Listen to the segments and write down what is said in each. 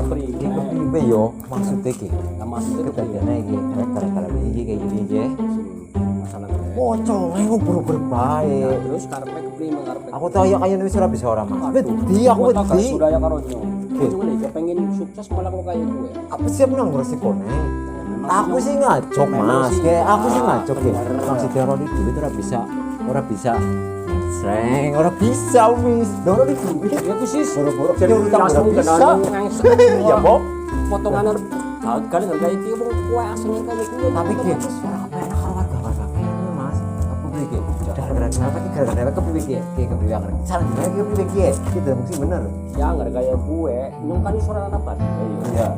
kepriwe yo maksudnya iki. Nah, maksudnya Kedadiane iki gara-gara iki kayak gini nggih. masalah gue. Pocong ayo buru-buru bae. Terus karepe kepriwe karepe. Aku tau ya kayaknya wis ora bisa ora Mas. Wedi aku wedi. Sudah ya karo nyo. Cuma nih pengen sukses malah kok kayak gue. Apa siap nang resikone? Aku sih ngajok Mas, kayak aku sih ngajok ya. Masih teror di duit ora bisa. Sreng, ora bisa wis. Ora di duit. Ya aku sih Boro-boro jadi utang ora bisa. Ya, Bob. Potongan gagal harga iki wong kowe asline kayak gue. Tapi ki ora kepenak karo warga kene Mas. Apa iki? Gara-gara kenapa ki gara-gara kepriwe ki? Ki kepriwe ngerti. Salah dene ki kepriwe ki? Kita mesti bener. Ya nggak kayak gue, nyong kan suara apa? Iya.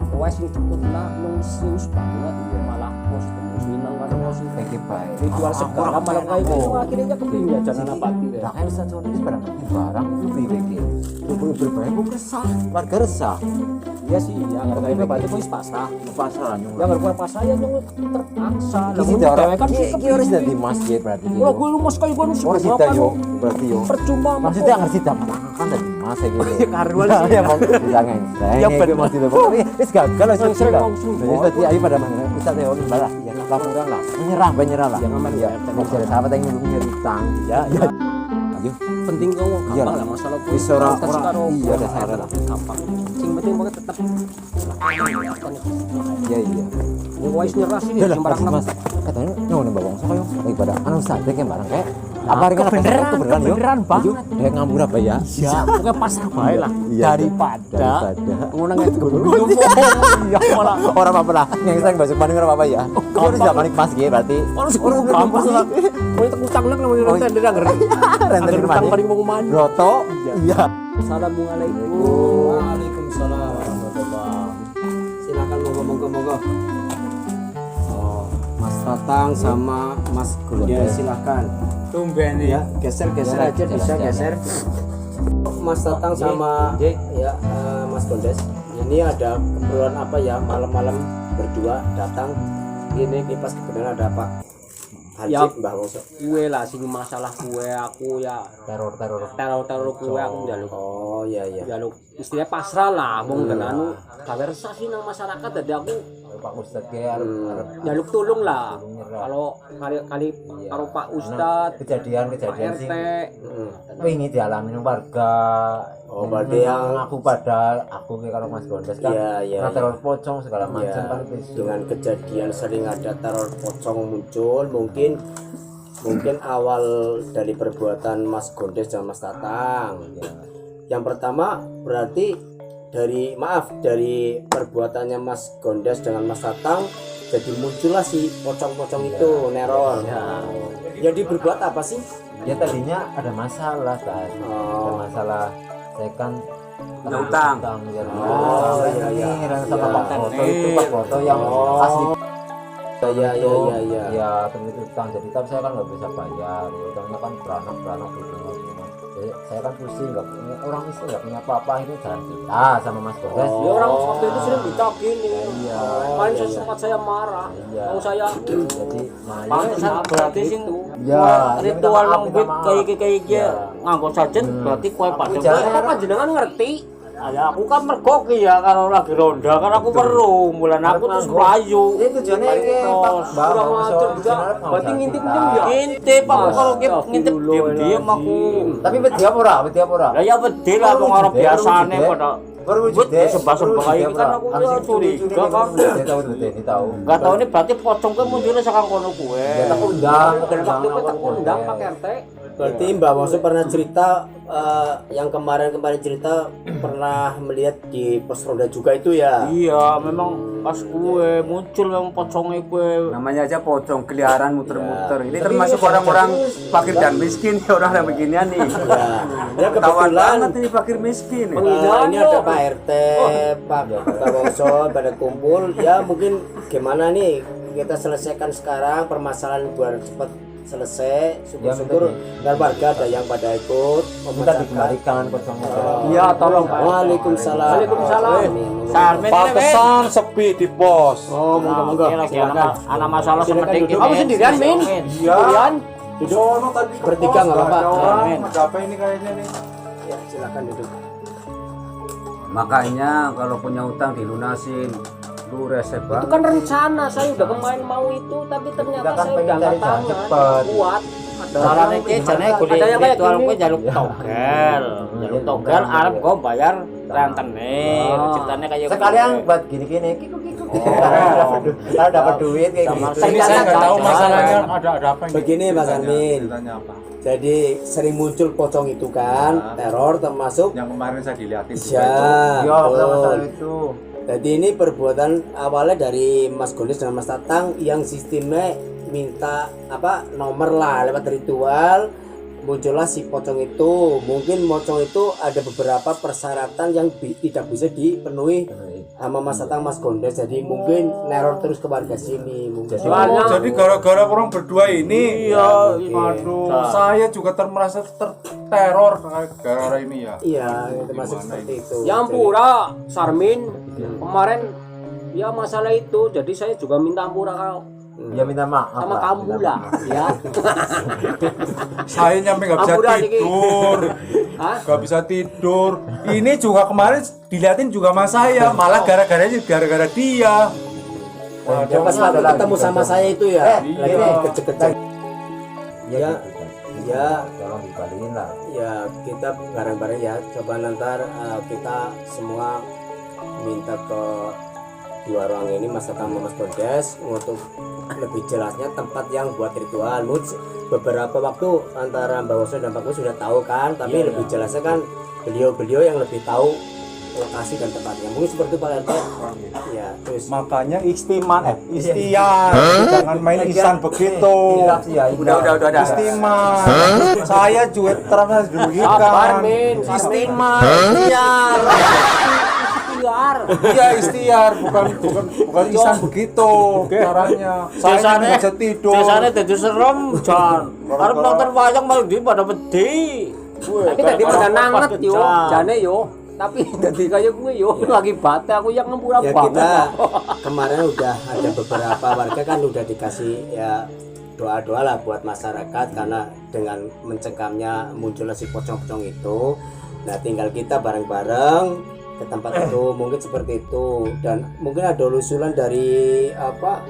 Kowe sing cepet lah, nyong serius banget, malah bos terus minang karo bos. Kayak bae. Ritual segala malah kayak gitu, akhirnya kepriwe jangan apa gitu. Lah kan satu ini barang barang kepriwe ki? Kudu berbaik ku resah. Warga resah. Iya sih, ya nggak kayak berarti kowe pasrah. Pasrah nyung. Ya nggak kowe pasrah ya nyong terpaksa. Ki sih Lah kan ki harus dadi masjid berarti. Kalau gue lumus kayak gue nusuk Ora sida yo, berarti yo. percuma. Maksudnya ngerti dak kan dadi mas iki. Ya karuan sih. Ya mau dilangen. Ya bener. Mas itu. Wis gagal wis Sering sudah. langsung. Jadi tadi ayo pada mana? Bisa teori balas. Ya laporan lah. Menyerah lah. Jangan main ya. ya. Mau cari sahabat yang nyuruh utang. Ya. Ayo. Penting kau Iya. gampang lah masalah gue. Wis ora iya dasar lah. Gampang. Sing penting pokoknya tetap. Iya. Gue wis nyerah sih Udah sembarang Mas. Katanya nyono bawang sok yo. Daripada anu sadek yang barang kayak apa hari kebeneran banget. Dia ngambur apa ya? Ya, pokoknya pasrah bae lah. Iya. Daripada ngono nggak keburu. Iya malah orang apa lah yang saya masuk paling orang apa ya kau harus zaman pas gitu berarti Orang gampang lah. Mau itu utang lah namanya renten dia nggak renten di mana paling mau mana. roto iya Assalamualaikum. Waalaikumsalam warahmatullahi. Silakan monggo. Oh, Mas Tatang sama Mas Gondes silakan. Tumben Ya, geser aja bisa geser. Mas Tatang sama ya Mas Gondes. Ini ada keperluan apa ya malam-malam berdua datang ini pas kebetulan ada Pak Ya. Hansip Mbah Woso. Kue lah sing masalah kue aku ya teror teror kue aku njaluk. Oh iya. Njaluk istilahnya pasrah lah wong dan anu gawe resah sih nang masyarakat dadi aku Pak Ustad kayak njaluk tulung lah. Kalau kali karo Pak Ustad kejadian RT sih ini dialami warga berarti yang aku pada aku kalau Mas Gondes kan Iya. karena teror pocong segala macam Ya, kan itu dengan kejadian sering ada teror pocong muncul mungkin awal dari perbuatan Mas Gondes dan Mas Tatang. Yang pertama berarti dari perbuatannya Mas Gondes dengan Mas Tatang jadi muncullah si pocong-pocong itu neror. Jadi berbuat apa sih? ya tadinya ada masalah kan ada masalah saya kan utang ya iya. dan sama Pak Foto itu Pak Foto yang asli Iya. ya terus utang jadi tapi saya kan nggak bisa bayar ya, utangnya kan beranak gitu jadi saya kan pusing nggak punya orang miskin nggak punya apa-apa ini jalan kita sama Mas Gondes ya orang waktu itu sering ditakin nih. Iya. Kemarin sempat saya marah. Iya. Mau saya jadi pantesan berarti sing ya ritual longbit kayak nganggo sajen berarti kowe padha apa panjenengan ngerti? ya aku kan mergo ki ya kalau lagi ronda kan aku weruh mulan aku terus mlayu itu tujuannya Kurang ajar juga. Berarti ngintip dia ya. ngintip aku kalau ngintip diam aku tapi wedi apa ora lah ya wedi lah wong ora biasane pada baru wujud deh sebab-sebab kayak kan aku ya curiga kan tahu enggak tahu ini berarti pocong ke munculnya sakang kono kuwe tak undang Dan waktu itu tak undang Pak RT. Berarti Mbak Woso pernah cerita yang kemarin cerita pernah melihat di pos ronda juga itu ya. iya memang pas kue muncul memang pocongnya kue namanya aja pocong keliaran muter-muter ini termasuk orang-orang fakir dan miskin orang yang beginian nih Ya ketahuan kebetulan banget ini fakir miskin ini ada Pak RT, Pak Woso pada kumpul ya mungkin gimana nih kita selesaikan sekarang permasalahan biar cepat selesai syukur-syukur dan warga ada yang pada ikut minta dikembalikan pocongnya iya tolong Waalaikumsalam. Sarmin Pantesan sepi di pos. Oh monggo anak masalah seperti Silakan duduk. ini Kamu sendirian, Min? Sendirian? Di sono tadi ke Bertiga pos, nggak apa-apa. ada orang Amin. ada apa ini kayaknya nih. Ya silakan duduk. Makanya kalau punya utang dilunasin. Lu resep Itu banget. kan rencana, saya udah kemarin mau itu, tapi ternyata Kita kan saya pengen udah nggak cari jalan tangan, cepet. kuat. Carane iki jane kulit Ada yang kayak ritual gini. kuwi jaluk togel. Jaluk togel arep kok bayar rentene. Ceritanya kayak sekalian buat gini-gini kiku-kiku kalau dapat duit kayak Sama gitu. Ini saya nggak tahu masalahnya ada apa ini. Begini, Mas Ceritanya- Armin. ceritanya apa? Jadi sering muncul pocong itu kan, teror termasuk Yang kemarin saya dilihatin juga itu. ya, Yo, betul. masalah itu. Jadi ini perbuatan awalnya dari Mas Gonis dan Mas Tatang yang sistemnya minta apa nomor lah lewat ritual, muncullah si pocong itu. Mungkin pocong itu ada beberapa persyaratan yang tidak bisa dipenuhi sama Mas Tatang, Mas Gondes. Jadi mungkin neror terus ke warga sini mungkin. Oh, jadi gara-gara orang berdua ini. Iya, Aduh, saya juga merasa terteror gara-gara ini ya. Iya, termasuk seperti itu. Yang pura Sarmin kemarin ya masalah itu, jadi saya juga minta ampura kalau Ya minta maaf sama lah, kamu minta lah, maaf. ya. Saya nyampe nggak bisa Ampura, Niki. tidur, Hah? nggak bisa tidur. Ini juga kemarin diliatin juga sama saya, malah gara-gara dia. Yang pas waktu ketemu sama saya itu ya, lagi ini. kecek-kecek. Ya, Ya, gitu. ya, Tolong dibalikin lah. ya kita bareng-bareng ya. Coba nanti kita semua minta ke dua orang ini, Mas Tatang sama Mas Gondes, untuk lebih jelasnya tempat yang buat ritual. Mungkin beberapa waktu antara Mbak Woso dan Pak Gus sudah tahu kan, tapi lebih jelasnya kan beliau-beliau yang lebih tahu lokasi dan tempatnya. Mungkin seperti itu Pak RT. Ya, terus Makanya istiar, jangan main isan begitu. Ya, Udah. Istiman, saya juga terasa Sabar, diberikan. Min. Istiman, istiar. Istiar. Iya istiar, bukan isan begitu caranya. Saya Desane nggak bisa tidur. desane dadi serem, Jan. Arep nonton wayang malah di pada wedi. Tapi tadi pada nanget yo, jane yo. Tapi tadi kayak gue yo lagi bate aku yang ngempura ya banget. kita kemarin udah ada beberapa warga kan udah dikasih ya doa-doa lah buat masyarakat karena dengan mencengkamnya munculnya si pocong-pocong itu. Nah tinggal kita bareng-bareng ke tempat itu mungkin seperti itu, dan mungkin ada usulan dari apa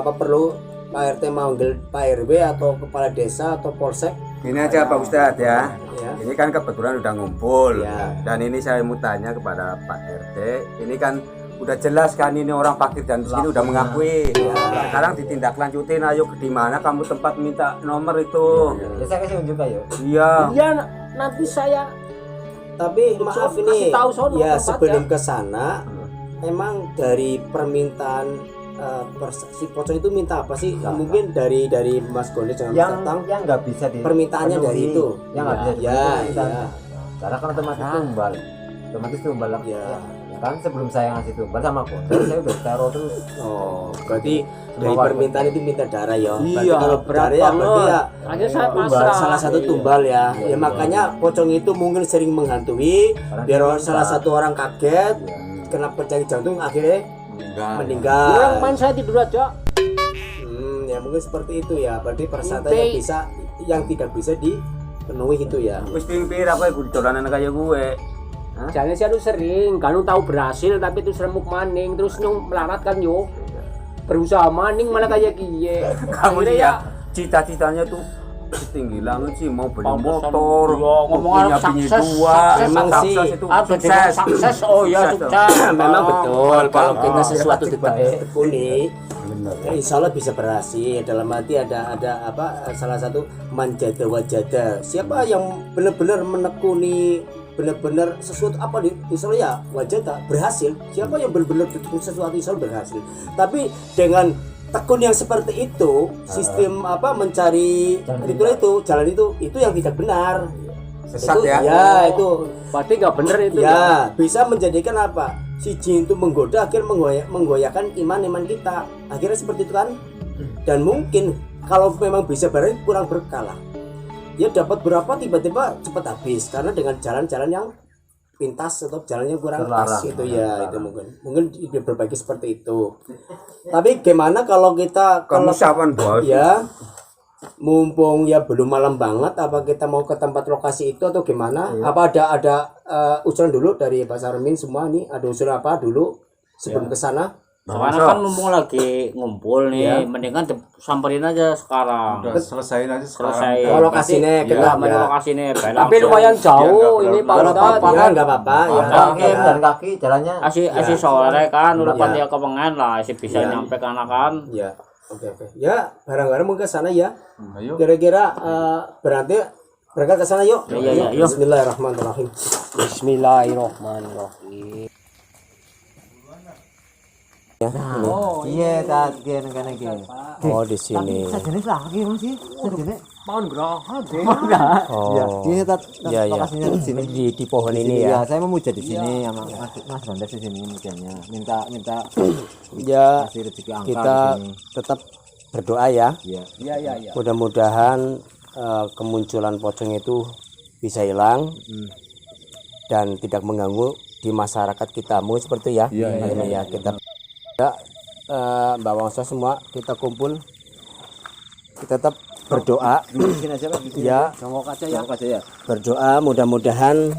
perlu Pak RT manggil Pak RW atau kepala desa atau polsek. Ini aja Pak Ustadz ya. Ya. Ini kan kebetulan udah ngumpul. Ya. Dan ini saya mau tanya kepada Pak RT. Ini kan udah jelas kan ini orang fakir dan miskin udah mengakui. Sekarang ditindaklanjutin, ayo di mana kamu tempat minta nomor itu. Ya saya kasih unjuk ayo. Iya. Iya, nanti saya Tapi maaf ini kasih tahu sono ya tempatnya. sebelum ke sana emang dari permintaan si pocong itu minta apa sih? Mungkin dari Mas Gondes dengan Mas Yang Tatang nggak bisa di permintaannya dari itu. yang nggak bisa Ya, dipenuhi, ya. kan. Karena kan otomatis tumbal lah. Ya. Ya kan sebelum saya ngasih tumbal sama Gondes saya udah taruh terus. Oh, berarti dari Semua permintaan itu minta darah ya. Berarti Iya, kalau berat darah ya berarti ya Akhirnya saya tumbal pasrah. salah satu tumbal ya. Ya makanya pocong itu mungkin sering menghantui biar salah satu orang kaget kena penyakit jantung akhirnya meninggal. Orang main saya tidur aja. Ya mungkin seperti itu ya. Berarti persyaratan yang bisa yang tidak bisa dipenuhi itu ya. Wis pimpir apa iku dolanan kayak gue. Hah? Jangan sih aduh sering, kan tahu berhasil tapi terus remuk maning terus nyung melarat kan yo. Berusaha maning malah kayak kiye. Kamu Akhirnya sih ya cita-citanya tuh tinggi banget sih, mau beli Pantesan, motor, iya, ngomong punya anak bini sukses, dua, sukses, Emang sukses sih. itu Sukses. Sukses. Oh ya sukses. Memang betul kalau kita sesuatu pasti tetap baik. tekuni ya insya Allah bisa berhasil. Dalam arti ada apa salah satu manjada wajada, siapa yang benar-benar menekuni benar-benar sesuatu apa insya Allah ya wajada berhasil. Siapa yang benar-benar sesuatu insya Allah berhasil. Tapi dengan tekun yang seperti itu, sistem apa mencari ritual itu jalan itu yang tidak benar. Sesat Itu, ya. ya itu berarti nggak bener itu ya bisa menjadikan apa si jin itu menggoda akhirnya menggoyahkan iman kita akhirnya seperti itu kan. Dan mungkin kalau memang bisa bareng kurang berkala ya dapat berapa tiba-tiba cepat habis karena dengan jalan-jalan yang pintas atau jalannya kurang pas Terlarang. itu ya. Itu mungkin berbagi seperti itu. Tapi gimana kalau kita Kamu siapa bos? ya mumpung ya belum malam banget, apa kita mau ke tempat lokasi itu atau gimana? Apa ada usulan dulu dari Pak Sarmin semua nih? Ada usulan apa dulu sebelum ke sana? Soalnya kan mumpung lagi ngumpul nih, mendingan samperin aja sekarang. Udah selesaiin aja sekarang. Selesai. Oh, lokasinya Iya, kita main lokasinya. Tapi lumayan jauh ini Pak Ustadz. ya nggak apa-apa ya. Kaki dan kaki jalannya. Asih sore kan, udah Ya. pan dia kepengen lah, asih bisa Ya. nyampe ke anakan. Ya, oke. Ya, bareng-bareng mau ke sana ya. Ayo. Kira-kira berarti berangkat ke sana yuk. Iya, yuk. Bismillahirrahmanirrahim. Bismillahirrahmanirrahim. Iya, tak gen kan iki. Oh, di sini. Sejenis lagi masih. Sejenis. Pohon geraha deh. Iya, iya tak Ya, ya. lokasinya di sini. Di pohon Di ini sini, ya. saya memuja di sini sama Mas Rondes di sini mujanya. Minta Ya, kasih rezeki angka kita di sini. tetap berdoa ya. Iya. Iya. Mudah-mudahan kemunculan pocong itu bisa hilang dan tidak mengganggu di masyarakat kita. Mungkin seperti ya. Ya, kita Mbak Wongso semua kita kumpul, kita tetap berdoa. Di sini aja Pak. Ya, Jongkok aja ya. berdoa mudah-mudahan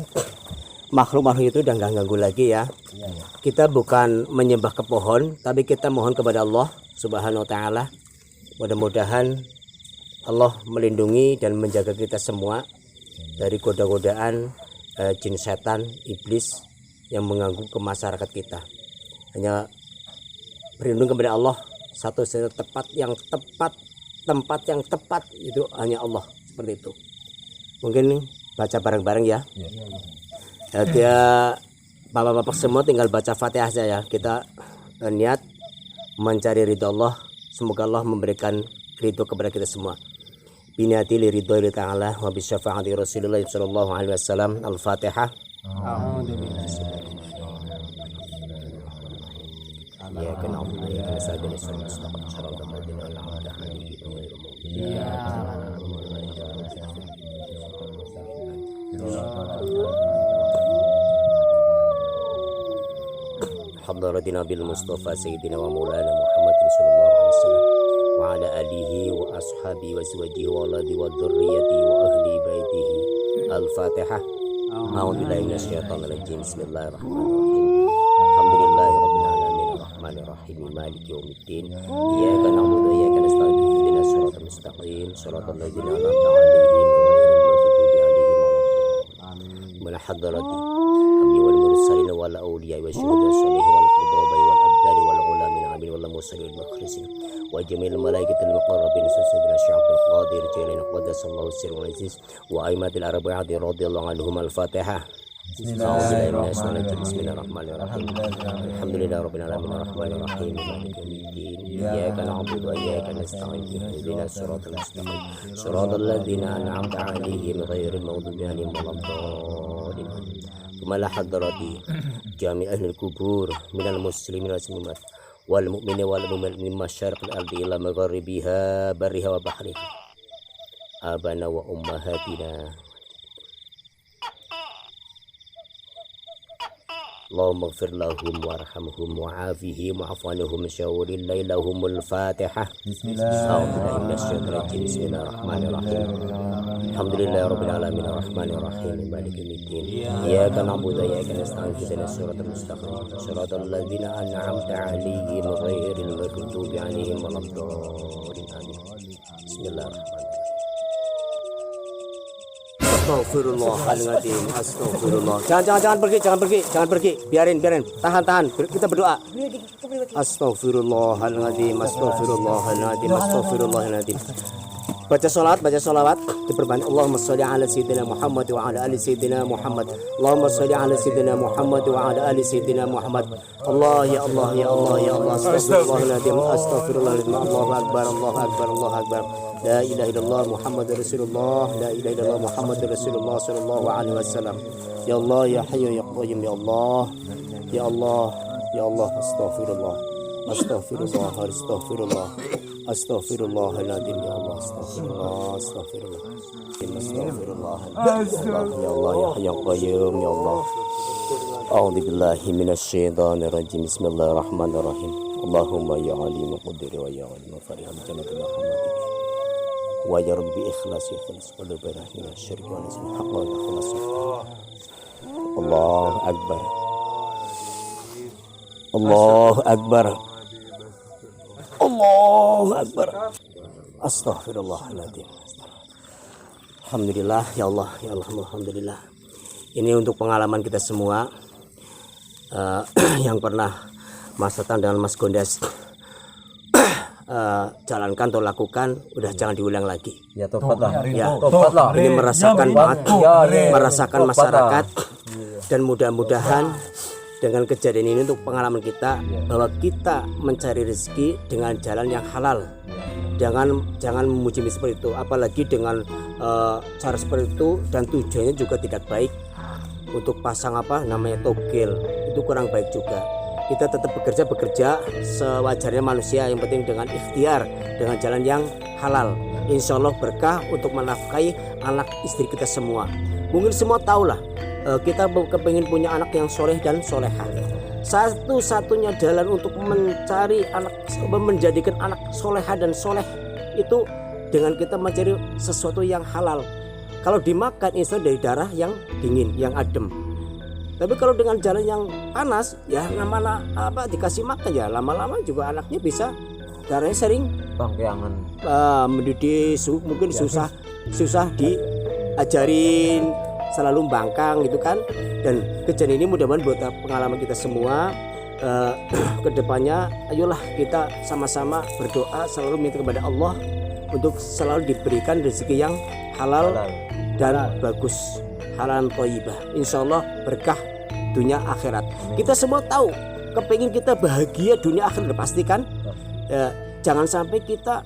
makhluk-makhluk itu udah nggak ganggu lagi ya. Kita bukan menyembah ke pohon, tapi kita mohon kepada Allah Subhanahu wa taala. Mudah-mudahan Allah melindungi dan menjaga kita semua dari goda-godaan jin setan, iblis yang mengganggu ke masyarakat kita. Hanya berlindung kepada Allah, satu tempat yang tepat itu hanya Allah, seperti itu. Mungkin baca bareng-bareng ya. Ya, bapak-bapak semua tinggal baca Fatihah saja. Kita niat mencari ridho Allah. Semoga Allah memberikan ridho kepada kita semua. Binati li ridho li ta'ala wa bi syafaati Rasulullah sallallahu alaihi wasallam. Al-Fatihah. Ya kana Allah ya sadana sallallahu alaihi Hadratina bil Mustafa Sayyidina wa Maulana Muhammadin sallallahu alaihi wasallam wa ala alihi wa ashabi wa zawjihi wa aladi wa dhurriyyati wa ahli baitihi. Al-Fatihah. A'udzu billahi minasyaitonir rajim. Bismillahirrahmanirrahim. Alhamdulillahirabbil alamin arrahmanir rahim maliki yaumiddin. Iyyaka na'budu wa iyyaka nasta'in. Ihdinas siratal mustaqim. Shiratal ladzina an'amta 'alaihim ghairil maghdubi 'alaihim waladdallin. Min hadrati amni wal mursalin wal awliya wa syuhada salihin wal qudaba wal abdal wal ulamin amin wal mursalin wal mukhlisin wa jamil malaikatil muqarrabin sayyidina syaikhul qadir jalil qaddasallahu sirrul aziz wa aimatil arba'ati radhiyallahu anhum. Al-Fatihah. Bismillahirrahmanirrahim. Alhamdulillahirabbil alamin arrahmanir rahim maliki yaumiddin. Iyyaka na'budu wa iyyaka nasta'in. Ihdinas siratal mustaqim. Shiratal ladzina an'amta 'alaihim ghairil maghdubi 'alaihim waladdallin. Kemala hadrati jami' ahlul kubur minal muslimin wal muslimat wal mu'minin wal mu'minat min masyariqil ardi ila magharibiha barriha wa bahriha. Abana wa ummahatina. Allahumma ighfir lahum warhamhum wa'afihim wa'fu anhum syawril lailahumul Fatihah. Bismillahirrahmanirrahim. Bismillahirrahmanirrahim. Alhamdulillahirabbil alamin arrahmanir rahim maliki yaumiddin. Iyyaka na'budu wa iyyaka nasta'in. Ihdinas siratal mustaqim. Shiratal ladzina an'amta 'alaihim ghairil maghdubi 'alaihim waladdallin. Amin. Bismillahirrahmanirrahim. Astagfirullahaladzim. Astagfirullah. Jangan pergi. Biarin. Tahan. Kita berdoa. Astagfirullahaladzim. Astagfirullahaladzim. Baca salawat diperbanyak. Allahumma sholli ala sayyidina Muhammad wa ala ali sayyidina Muhammad. Allahumma sholli ala sayyidina Muhammad wa ala ali sayyidina Muhammad. Allah ya Allah. Astagfirullahaladzim. Astagfirullahaladzim. Allahu akbar. La ilaha illallah Muhammadur Rasulullah. La ilaha illallah Muhammadur Rasulullah sallallahu alaihi wasallam. Ya Allah ya Hayyu ya Qayyum ya Allah. Ya Allah. Astagfirullahaladzim ya Allah. Astagfirullah. Ya Allah ya Hayyu ya Qayyum ya Allah. A'udzu billahi minasyaitonir rajim. Bismillahirrahmanirrahim. Allahumma ya alim qadir wa ya alim fariham jannatul rahmatik. wa yarud bi ikhlas qulubana ila syirk wa lisan haqq wa ikhlas. Allahu akbar. Allahu akbar. Allahu akbar. Astaghfirullahaladzim. Alhamdulillah ya Allah, alhamdulillah. Ini untuk pengalaman kita semua yang pernah Mas Tatang dengan Mas Gondes jalankan atau lakukan, udah jangan diulang lagi. Ya tobat lah. Ya, Tobat lah. ini merasakan banget, merasakan masyarakat, dan mudah-mudahan dengan kejadian ini untuk pengalaman kita bahwa kita mencari rezeki dengan jalan yang halal. Jangan memuji seperti itu, apalagi dengan cara seperti itu, dan tujuannya juga tidak baik untuk pasang namanya togel, itu kurang baik juga. Kita tetap bekerja sewajarnya manusia, yang penting dengan ikhtiar, dengan jalan yang halal. Insya Allah berkah untuk menafkahi anak istri kita semua. Mungkin semua tahulah kita kepingin punya anak yang soleh dan solehah. Satu-satunya jalan untuk mencari anak, menjadikan anak solehah dan soleh itu dengan kita mencari sesuatu yang halal. Kalau dimakan insya Allah dari darah yang dingin, yang adem. Tapi kalau dengan jalan yang panas, ya lama-lama dikasih makan, ya lama-lama juga anaknya bisa darahnya sering Bangkeangan. mendidih, mungkin susah diajarin, selalu bangkang gitu kan. Dan kejadian ini mudah-mudahan buat pengalaman kita semua. Kedepannya ayolah kita sama-sama berdoa, selalu minta kepada Allah untuk selalu diberikan rezeki yang halal dan bagus, halal thayyibah. Insyaallah berkah dunia akhirat. Kita semua tahu kepingin kita bahagia dunia akhirat, pastikan jangan sampai kita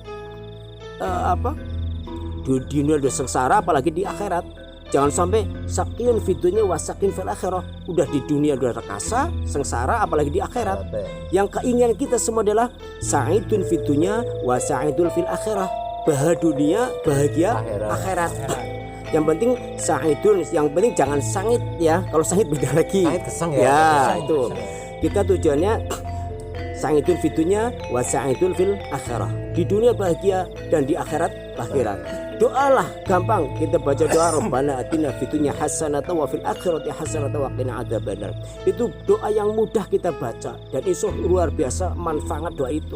di dunia udah sengsara, apalagi di akhirat. Jangan sampai sakin fitunya wasakin fil akhirah, udah di dunia udah rekasa, sengsara, apalagi di akhirat. Yang keinginan kita semua adalah sa'idun fitunya wasaidul fil akhirah, bahagia dunia, bahagia akhirat. Yang penting sa'idun, yang penting jangan sangit ya. Kalau sangit beda lagi. Sangit kesang ya. Ya, itu. Kita tujuannya sa'idun fitunya wasaidul fil akhirah. Di dunia bahagia dan di akhirat akhirat. Doalah gampang, kita baca doa Rabbana atina fitunya hasanatan wa fil akhirati hasanatan wa qina adzabannar. Itu doa yang mudah kita baca, dan itu luar biasa manfaat doa itu,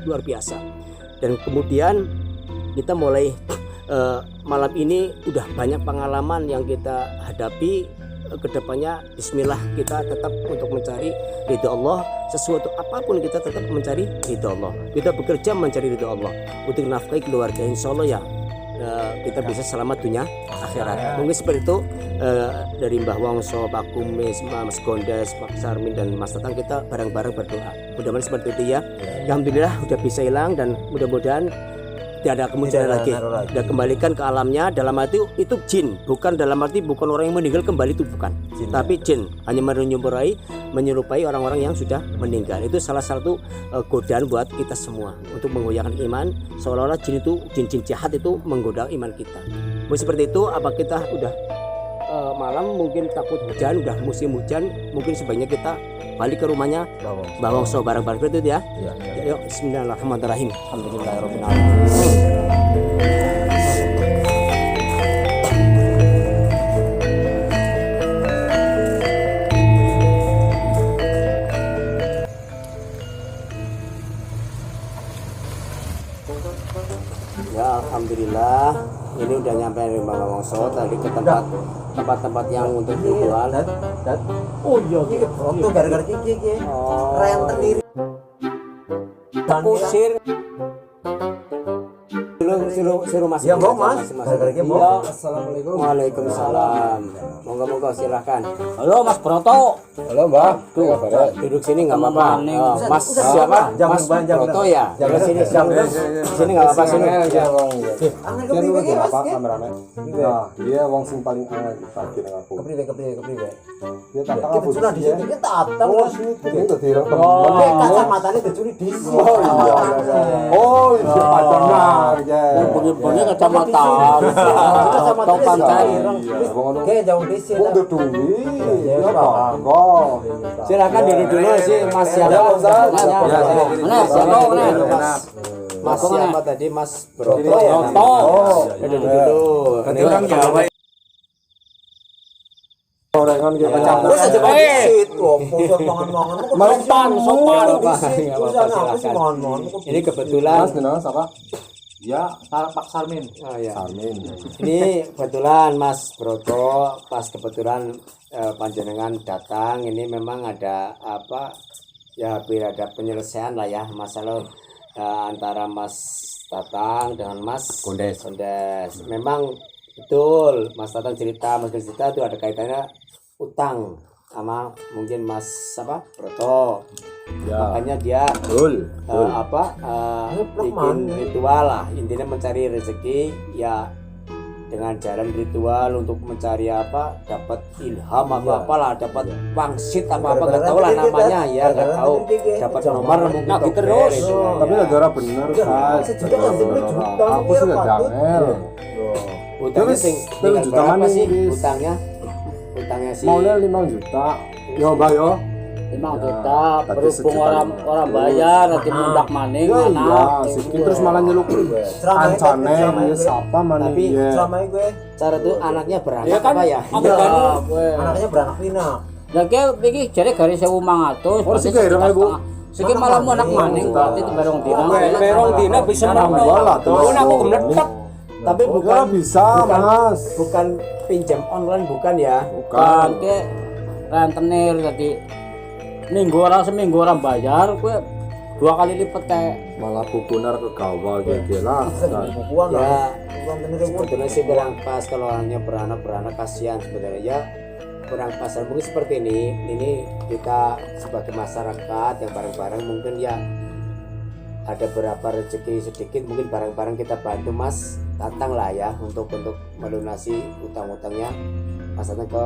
luar biasa. Dan kemudian kita mulai malam ini udah banyak pengalaman yang kita hadapi. Kedepannya bismillah kita tetap untuk mencari ridha Allah, sesuatu apapun kita tetap mencari ridha Allah. Kita bekerja mencari ridha Allah untuk nafkahi keluarga, insya Allah ya kita bisa selamat dunia akhirat. Mungkin seperti itu dari Mbah Wongso, Pak Kumis, Mas Gondes, Pak Sarmin, dan Mas Tatang, kita bareng-bareng berdoa. Mudah-mudahan seperti itu ya. Alhamdulillah udah bisa hilang, dan mudah-mudahan tidak ada kemunculan lagi. Dan kembalikan ke alamnya. Dalam arti itu jin, bukan dalam arti bukan orang yang meninggal kembali, itu bukan jin, tapi jin hanya menyerupai orang-orang yang sudah meninggal. Itu salah satu godaan buat kita semua untuk menggoyahkan iman, seolah-olah jin itu, jin-jin jahat itu menggoda iman kita. Mungkin seperti itu. Apa kita udah malam, mungkin takut hujan, udah musim hujan, mungkin sebaiknya kita balik ke rumahnya Mbah Wongso bareng-bareng itu ya. Yuk, bismillahirrahmanirrahim. Alhamdulillahirabbil alamin. Ya, alhamdulillah ini udah nyampe di Mbah Wongso tadi ke tempat-tempat yang untuk hiburan. Oh iya, waktu gara-gara kiki renten diri kusir suruh masuk Ya, Bang, Mas. Gara-gara kiki, Bang. Assalamualaikum. Waalaikumsalam. Monggo silakan. Halo Mas Broto. Halo Mbak. Tuh, duduk sini nggak apa-apa. Mas siapa? Mas Broto ya. Jangan sini nggak apa-apa sini. Dia wong sing paling aneh sakit dengan aku. Kepriwe. Dia tatang apa sudah di sini? Kita tatang. Itu direk temen. Oke, kacamatanya dicuri di sini. Oh, iya pacarnya. Bengi-bengi kacamata. Topan cair. Oke, jauh di sini. Udah dulu. Ya, kok. Silakan duduk dulu sih Mas siapa? Mana? Siapa? Mas siapa tadi? Mas Broto Broto. ya? Oh, Dulu. Berarti orang Jawa Gorengan kayak Terus aja Pak disit. Wah, pusat mangan-mangan. Sopan, sopan. Mangan-mangan. Ini kebetulan. Mas apa? Ya, Pak Sarmin. Oh, ya. Sarmin. Ini kebetulan Mas Broto pas kebetulan panjenengan datang ini memang ada apa ya hampir ada penyelesaian lah ya masalah antara Mas Tatang dengan Mas Kondes. Memang betul Mas Tatang cerita itu ada kaitannya utang sama mungkin Mas apa Broto. Ya. Makanya dia betul. bikin ritual lah intinya mencari rezeki ya dengan jalan ritual untuk mencari apa dapat ilham apalah dapat pangsit apa nggak tahu lah namanya ya nggak tahu dapat nomor mungkin Nagih terus. Tapi negara bener, Mas. Aku sudah jangel. utangnya Terus, sing terus tinggal juta berapa mana sih ini? utangnya sih Maunya 5 juta. Yo, Mbak yo. 5 juta Tadi berhubung sejuta. orang bayar nanti mundak maning Iya, mana Siki terus malah nyeluk kancane ya siapa mana Tapi ya. Selama ini gue cara tuh anaknya beranak Ya kan, apa ya aku kan anaknya beranak pinak. ya iki jare garis 1.500 Oh, siki ireng, Ibu. siki malah mau anak maning berarti itu berong dina Berong dina bisa Bola tuh. aku gemletek. tapi Bukan bukan bisa, Mas. bukan pinjam online bukan ya kan ke rentenir tadi seminggu orang bayar gue 2 kali lipat kayak Malah bukunar ke gawa gitu lah. Bukuan lah. ya sebetulnya sih kurang pas kalau hanya beranak kasihan sebenarnya ya kurang pas mungkin seperti ini kita sebagai masyarakat yang bareng-bareng mungkin ya ada berapa rezeki sedikit mungkin bareng-bareng kita bantu Mas Tatang lah ya untuk melunasi utang-utangnya Mas Tatang ke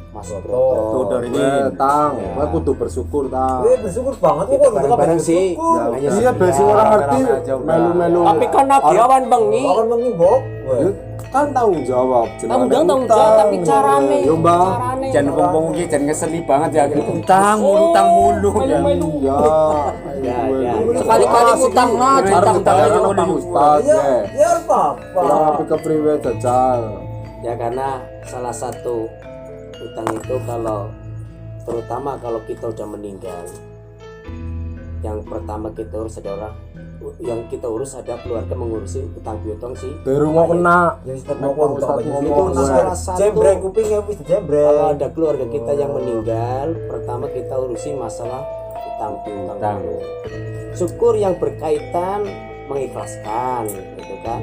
Mas Tuh Broto dari ini tang, Ya. gue kudu bersyukur tang. Gue bersyukur banget kita bareng-bareng sih Ya, hanya iya basic orang ngerti melu-melu. Tapi kan nagiawan bengi. Akan mengimbok. Ya, kan tanggung jawab. Tanggung jawab tapi carane. Yo, Mbak. Carane. Jangan ngomong iki jangan ngeseli banget ya. Utang mulu. Melu-melu. Ya. sekali-kali utang lah Utang utang utang Ustaz Ya, ya. ya apa? Orang api ke priwe jajal. Ya karena salah satu utang itu kalau terutama kalau kita udah meninggal yang pertama kita urus ada orang yang kita urus ada keluarga mengurusi utang piutang sih Baru mau kena. Ya Ustaz Mau ngomong Ustaz itu ngomong, salah satu jembreng kupingnya wis jembreng. kalau ada keluarga kita yang meninggal pertama kita urusi masalah utang piutang dulu. Syukur yang berkaitan mengikhlaskan gitu kan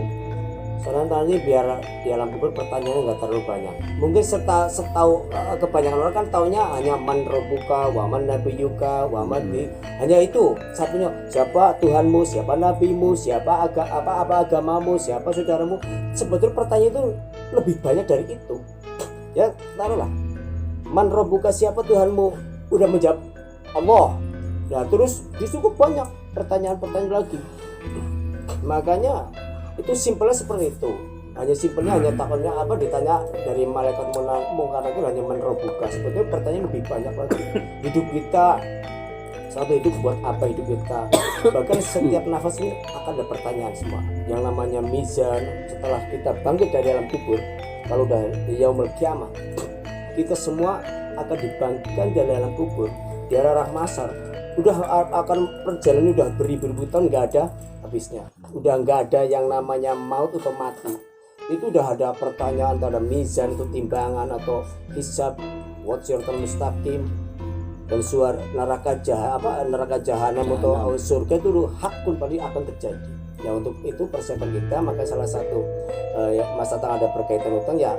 soalnya tadi biar di alam kubur pertanyaannya nggak terlalu banyak mungkin setahu kebanyakan orang kan taunya hanya man rabbuka wa man nabiyuka wa man hanya itu satunya siapa Tuhanmu siapa nabimu siapa apa agamamu siapa saudaramu sebetulnya pertanyaan itu lebih banyak dari itu ya taruhlah man rabbuka siapa Tuhanmu udah menjawab Allah ya terus cukup banyak pertanyaan-pertanyaan lagi makanya itu simpelnya seperti itu hanya simpelnya hanya takutnya apa ditanya dari malaikat mungkar nakir hanya menerobuka sebetulnya pertanyaan lebih banyak lagi hidup kita satu hidup buat apa hidup kita bahkan setiap nafas ini akan ada pertanyaan semua yang namanya mizan setelah kita bangkit dari alam kubur kalau udah yaumul kiamah kita semua akan dibangkitkan dari alam kubur di arah mahsyar udah akan perjalanan udah beribu-ribu tahun nggak ada habisnya udah nggak ada yang namanya maut atau mati itu udah ada pertanyaan ada mizan itu timbangan atau hisab what's your term mustaqim dan suara neraka jahanam atau surga itu hakun pasti akan terjadi ya untuk itu persiapan kita maka salah satu masa Tatang ada berkaitan utang ya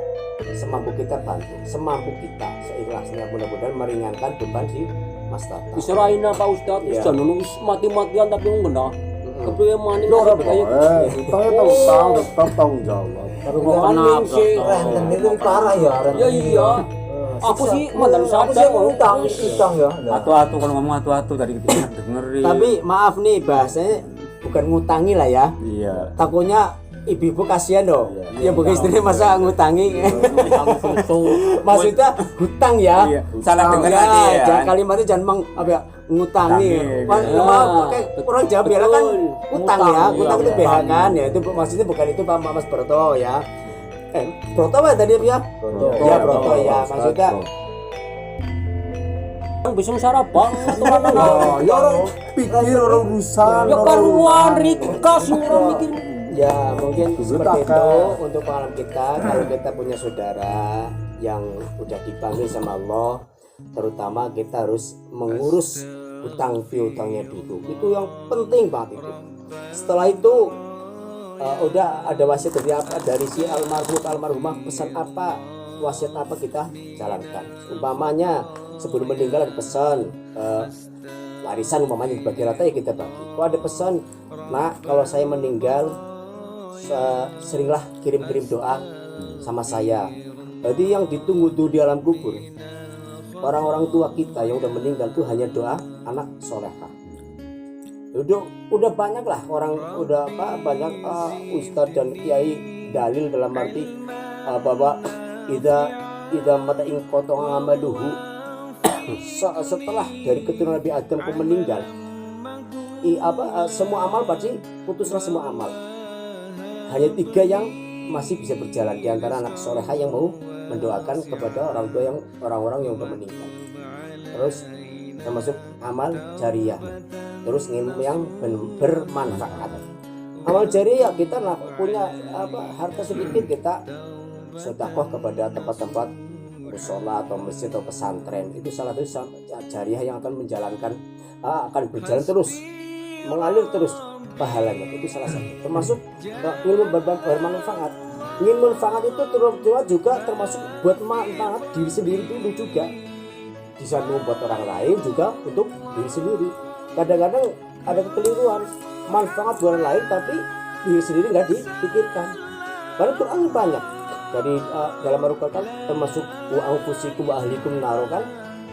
semampu kita bantu semampu kita seikhlasnya mudah-mudahan meringankan beban di Mas Tatang Bisa raina Pak Ustad, Iya. jangan nunggu mati-matian tapi ngena. Kepriye maning Lo nasib kayak utangnya tahu utang tetap tanggung jawab. maning sih. Renten itu parah ya. Ya iya. Aku sih mantan Aku sadar sih mau utang ya. Atu-atu kalau ngomong atu-atu tadi dengerin. tapi maaf nih bahasanya bukan ngutangi lah ya Iya. takutnya ibu-ibu kasihan loh. Ya bukan istrinya masa ngutangi. Maksudnya hutang ya. Salah dengar Ya, tadi ya. jangan kalimatnya jangan ngutangi. Pakai orang Jawa bilang kan utang ya. Utang itu BH kan ya. Itu maksudnya bukan itu Pak Mas Broto ya. Broto apa tadi ya? Ya Broto ya. Maksudnya Bisa sarapan. Ya orang pikir orang urusan. Ya karuan Rika sih orang mikir. ya mungkin seperti itu untuk pengalaman kita. Kalau kita punya saudara yang udah dipanggil sama Allah, terutama kita harus mengurus hutang piutangnya dulu. Itu yang penting banget itu. Setelah itu udah ada wasiat dari si almarhumah, pesan apa, wasiat apa kita jalankan. Umpamanya sebelum meninggal ada pesan warisan, umpamanya dibagi rata ya kita bagi. Kalau ada pesan, nak kalau saya meninggal seringlah kirim-kirim doa sama saya. Jadi yang ditunggu tuh di alam kubur orang-orang tua kita yang udah meninggal tuh hanya doa anak solehah. Udah banyak lah orang, udah banyak ustadz dan kiai dalil dalam arti bahwa ida mata ing potong amaluhu, setelah dari keturunan Nabi Adam ku meninggal semua amal pasti putuslah semua amal. Hanya 3 yang masih bisa berjalan, di antara anak solehah yang mau mendoakan kepada orang tua yang orang-orang yang sudah meninggal. Terus termasuk amal jariah, terus ilmu yang bermanfaat. Amal jariah kita punya harta sedikit, kita sedekah kepada tempat-tempat musola atau masjid atau pesantren. Itu salah satu jariah yang akan menjalankan akan berjalan terus, mengalir terus pahalanya. Itu salah satu, termasuk ilmu bermanfaat. Ilmu manfaat itu juga termasuk buat manfaat diri sendiri dulu juga, di samping buat orang lain juga untuk diri sendiri. Kadang-kadang ada kekeliruan, manfaat buat orang lain tapi diri sendiri nggak dipikirkan. Karena Quran banyak dari dalam Al-Quran termasuk wa anfusikum wa ahlikum naro kan,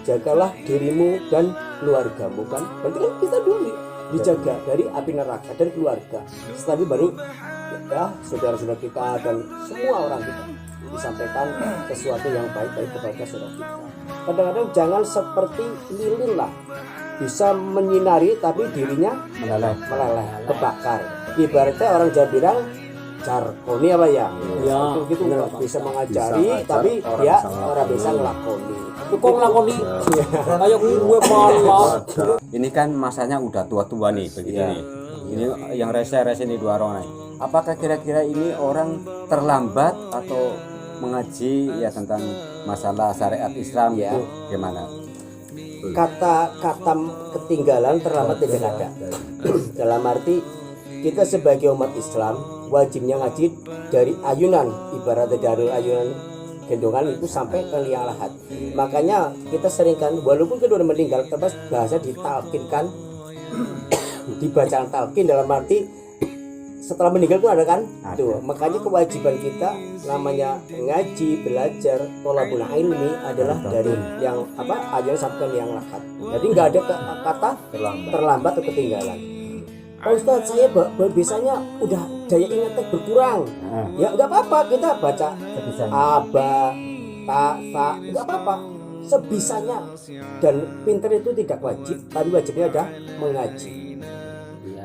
jagalah dirimu dan keluargamu kan. Berarti kan kita dulu dijaga dari api neraka, dari keluarga. Setelah itu baru ya saudara-saudara kita dan semua orang kita disampaikan sesuatu yang baik-baik kepada saudara kita. Kadang-kadang jangan seperti lilin lah, bisa menyinari tapi dirinya meleleh, kebakar. Ibaratnya orang Jawa bilang jarkoni apa ya? Ya gitu bisa mengajari tapi dia orang bisa ngelakoni. Kok ngelakoni? Kayak gue malah. Ini kan masanya udah tua-tua nih begitu nih. Ini yang rese-rese ini 2 orang nih. Apakah kira-kira ini orang terlambat atau mengaji ya tentang masalah syariat Islam Ya. itu gimana? Kata ketinggalan terlambat tidak ada. Dalam arti kita sebagai umat Islam wajibnya ngaji dari ayunan, ibaratnya dari ayunan gendongan itu sampai ke liang lahat. Makanya kita seringkan walaupun kedua meninggal tetap bahasa ditalkinkan, dibacaan talkin dalam arti setelah meninggal itu ada kan? Tuh, makanya kewajiban kita namanya ngaji, belajar, thalabul ilmi adalah dari yang ayunan sampai ke liang lahat. Jadi nggak ada kata terlambat atau ketinggalan. Pak Ustadz, saya biasanya udah daya ingatnya berkurang. Ya nggak apa-apa, kita baca aba, ta, nggak apa-apa. Sebisanya. Dan pintar itu tidak wajib, tapi wajibnya ada mengaji.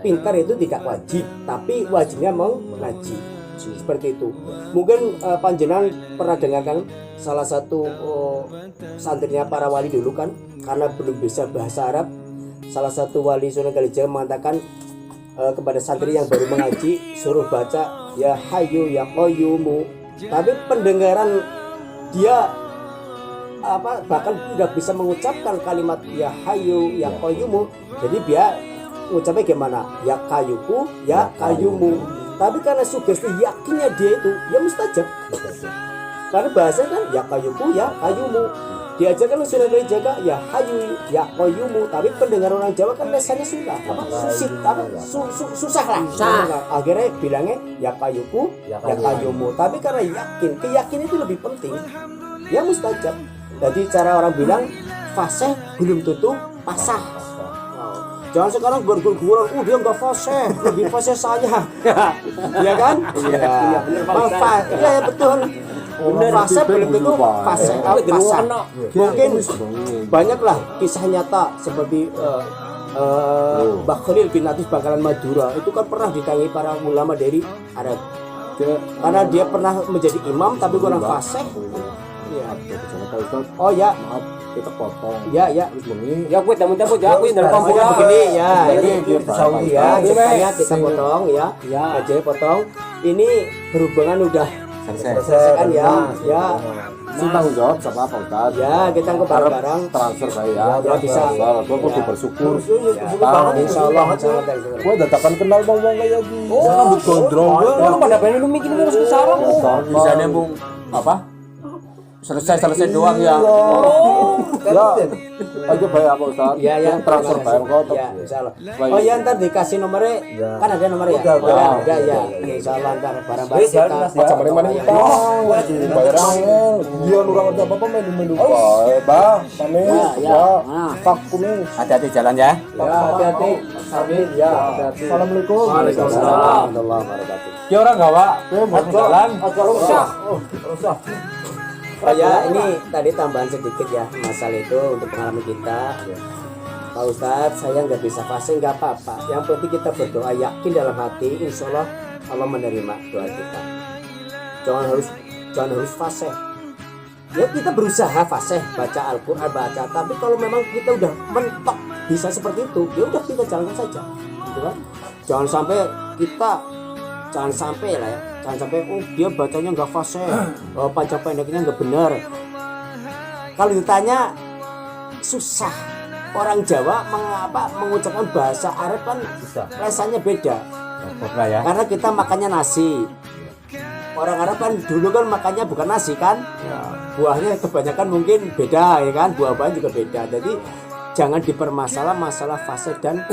Pintar itu tidak wajib, tapi wajibnya mengaji. Seperti itu. Mungkin panjenengan pernah dengarkan salah satu santrinya para wali dulu kan, karena belum bisa bahasa Arab. Salah satu wali Sunan Kalijaga mengatakan kepada santri yang baru mengaji, suruh baca ya Hayyu ya Qayyumu, tapi pendengaran dia bahkan tidak bisa mengucapkan kalimat ya Hayyu ya Qayyumu. Jadi dia ucapnya gimana? Ya Kayyuku ya Qayyumu. Tapi karena sugesti yakinnya dia itu ya mustajab. Karena bahasa kan ya Kayyuku ya Qayyumu. Diajarkan Sunan Kalijaga ya Hayyu ya Qayyumu, tapi pendengar orang Jawa kan lesanya susah, susah lah. Akhirnya bilangnya ya Qayyuku ya Qayyumu. Tapi karena keyakinan itu lebih penting, ya mustajab. Jadi cara orang bilang fasih belum tentu pasah. Jangan sekarang berguguran, dia nggak fase, lebih fase saya, ya kan? Iya, iya betul. Fase belum tentu fase fase. Mungkin banyaklah kisah nyata seperti Mbah Khalil bin Latif Bangkalan Madura itu kan pernah ditangi para ulama dari Arab karena dia pernah menjadi imam tapi kurang fasih. Iya. Oh ya, maaf kita potong. Ya, Ya gue tamu-tamu ya gue dari kampung ya begini ya. Ini Saudi ya, ceritanya kita potong ya. Aja potong. Ini berhubungan udah selesai kan ya. Ya. Ini tanggung jawab siapa Pak Ustaz? Ya, kita ke barang-barang Transfer saya. Ya, bisa. Gue kudu bersyukur. Insyaallah. Gue dadakan kenal bang kayak gini. Rambut gondrong. Lu pada pengen lu mikir terus ke sarang. Bisa nyambung apa? Selesai doang ya. Ya, aja bayar Pak Ustaz. Ya, Transfer bayar kau. Ya, insyaallah. Oh ya, ntar dikasih nomornya. Kan ada nomornya ya? Ada ya. Insyaallah ntar barang-barang kita. Macam mana utang? Bayar angin. Dia nurang ada apa menu bae, Bang. Pamit. Ya. Tak kuning. Hati-hati jalan ya. Ya, hati-hati. Amin. Ya, hati-hati. Assalamualaikum. Waalaikumsalam warahmatullahi wabarakatuh. Ki orang gawa, mau jalan. Rusak. Oh ya, ini tadi tambahan sedikit ya masalah itu untuk pengalaman kita. Pak Ustadz, saya nggak bisa fase nggak apa-apa. Yang penting kita berdoa yakin dalam hati, insya Allah Allah menerima doa kita. Jangan harus fase. Ya kita berusaha fase, baca Al-Quran, baca. Tapi kalau memang kita udah mentok bisa seperti itu, ya udah kita jalankan saja, gitu kan? Jangan sampai lah ya. Jangan sampai dia bacanya nggak fase, panjang pendeknya nggak benar. Kalau ditanya susah, orang Jawa mengucapkan bahasa Arab kan rasanya beda. Karena kita makannya nasi. Orang Arab kan dulu kan makannya bukan nasi kan, buahnya kebanyakan mungkin beda ya kan, buah-buahan juga beda. Jadi jangan masalah fase dan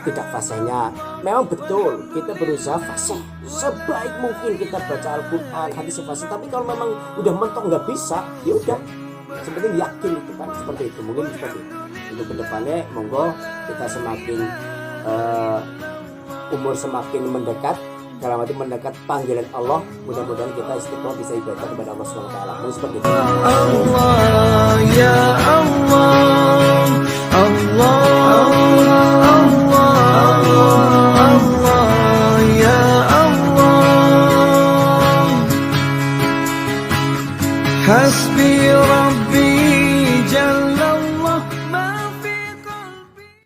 tidak fasenya. Memang betul kita berusaha fase sebaik mungkin, kita baca Al-Quran hadis fase. Tapi kalau memang udah mentok nggak bisa, ya udah seperti yakin itu kan, seperti itu mungkin seperti itu. Untuk kedepannya monggo kita semakin umur semakin mendekat, dalam arti mendekat panggilan Allah, mudah-mudahan kita istiqomah bisa ibadah kepada Allah Subhanahu wa taala. Mungkin seperti itu. Allah ya Allah, Allah ya Allah, Hasbi Rabbi Jalla.